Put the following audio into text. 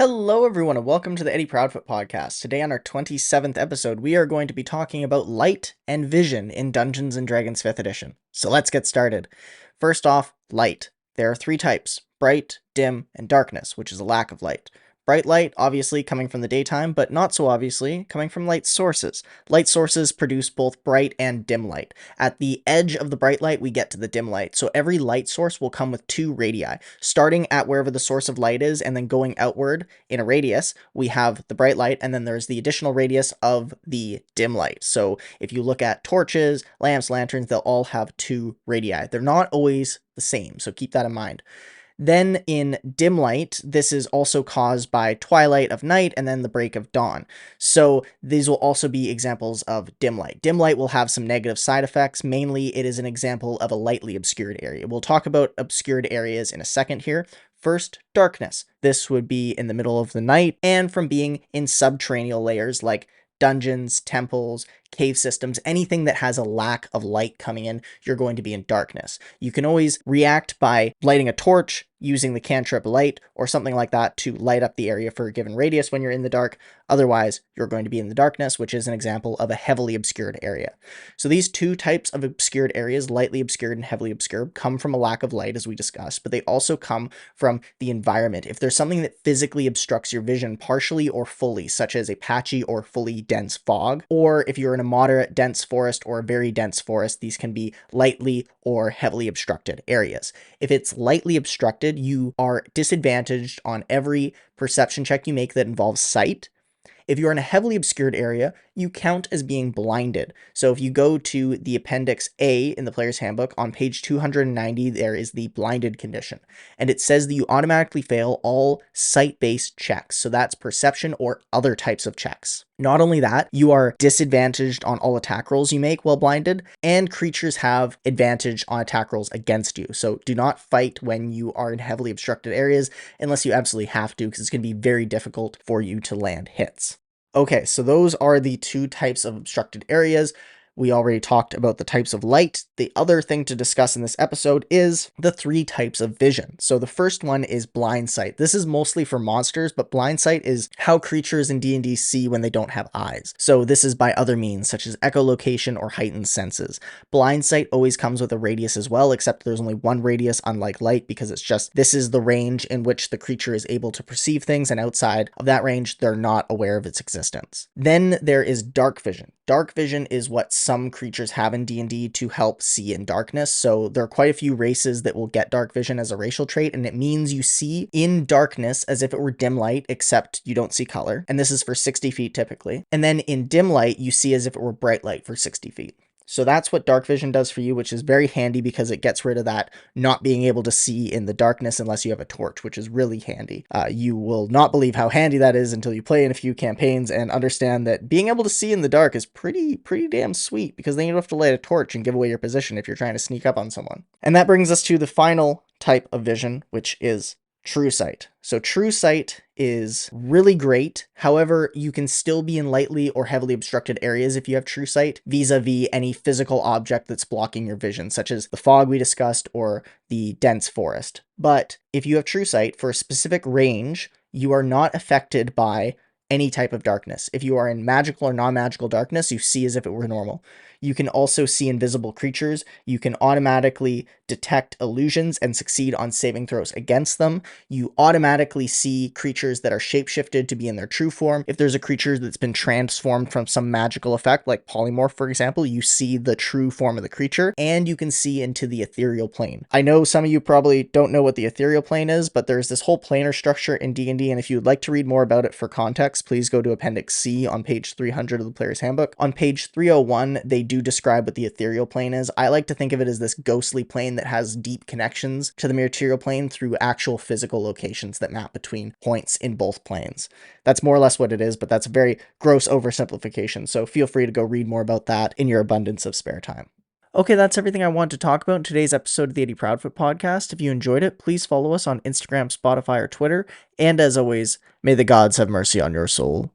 Hello, everyone, and welcome to the Eddie Proudfoot podcast. Today, on our 27th episode, we are going to be talking about light and vision in Dungeons & Dragons 5th edition. So let's get started. First off, light. There are three types: bright, dim, and darkness, which is a lack of light. Bright light, obviously, coming from the daytime, but not so obviously, coming from light sources. Light sources produce both bright and dim light. At the edge of the bright light, we get to the dim light. So every light source will come with two radii. Starting at wherever the source of light is, and then going outward in a radius, we have the bright light, and then there's the additional radius of the dim light. So if you look at torches, lamps, lanterns, they'll all have two radii. They're not always the same, so keep that in mind. Then in dim light, this is also caused by twilight of night and then the break of dawn. So these will also be examples of dim light. Dim light will have some negative side effects. Mainly, it is an example of a lightly obscured area. We'll talk about obscured areas in a second here. First, darkness. This would be in the middle of the night and from being in subterranean layers like dungeons, temples, cave systems, anything that has a lack of light coming in, you're going to be in darkness. You can always react by lighting a torch, using the cantrip light, or something like that to light up the area for a given radius when you're in the dark. Otherwise, you're going to be in the darkness, which is an example of a heavily obscured area. So these two types of obscured areas, lightly obscured and heavily obscured, come from a lack of light, as we discussed, but they also come from the environment. If there's something that physically obstructs your vision partially or fully, such as a patchy or fully dense fog, or if you're in a moderate dense forest or a very dense forest, these can be lightly or heavily obstructed areas. If it's lightly obstructed, you are disadvantaged on every perception check you make that involves sight. If you're in a heavily obscured area, you count as being blinded. So if you go to the Appendix A in the Player's Handbook, on page 290, there is the blinded condition. And it says that you automatically fail all sight-based checks. So that's perception or other types of checks. Not only that, you are disadvantaged on all attack rolls you make while blinded, and creatures have advantage on attack rolls against you. So do not fight when you are in heavily obstructed areas unless you absolutely have to, because it's going to be very difficult for you to land hits. Okay, so those are the two types of obstructed areas. We already talked about the types of light. The other thing to discuss in this episode is the three types of vision. So the first one is blindsight. This is mostly for monsters, but blindsight is how creatures in D&D see when they don't have eyes. So this is by other means, such as echolocation or heightened senses. Blindsight always comes with a radius as well, except there's only one radius, unlike light, because it's just, this is the range in which the creature is able to perceive things, and outside of that range, they're not aware of its existence. Then there is dark vision. Dark vision is what some creatures have in D&D to help see in darkness. So there are quite a few races that will get dark vision as a racial trait, and it means you see in darkness as if it were dim light, except you don't see color. And this is for 60 feet typically. And then in dim light, you see as if it were bright light for 60 feet. So that's what dark vision does for you, which is very handy because it gets rid of that not being able to see in the darkness unless you have a torch, which is really handy. You will not believe how handy that is until you play in a few campaigns and understand that being able to see in the dark is pretty damn sweet, because then you don't have to light a torch and give away your position if you're trying to sneak up on someone. And that brings us to the final type of vision, which is Truesight. So Truesight is really great. However, you can still be in lightly or heavily obstructed areas if you have Truesight, vis-a-vis any physical object that's blocking your vision, such as the fog we discussed or the dense forest. But if you have Truesight for a specific range, you are not affected by any type of darkness. If you are in magical or non-magical darkness, you see as if it were normal. You can also see invisible creatures. You can automatically detect illusions and succeed on saving throws against them. You automatically see creatures that are shapeshifted to be in their true form. If there's a creature that's been transformed from some magical effect, like polymorph, for example, you see the true form of the creature, and you can see into the ethereal plane. I know some of you probably don't know what the ethereal plane is, but there's this whole planar structure in D&D, and if you'd like to read more about it for context, please go to Appendix C on page 300 of the Player's Handbook. On page 301, they do describe what the ethereal plane is. I like to think of it as this ghostly plane that has deep connections to the material plane through actual physical locations that map between points in both planes. That's more or less what it is, but that's a very gross oversimplification, so feel free to go read more about that in your abundance of spare time. Okay, that's everything I want to talk about in today's episode of the Eddie Proudfoot podcast. If you enjoyed it, please follow us on Instagram, Spotify, or Twitter. And as always, may the gods have mercy on your soul.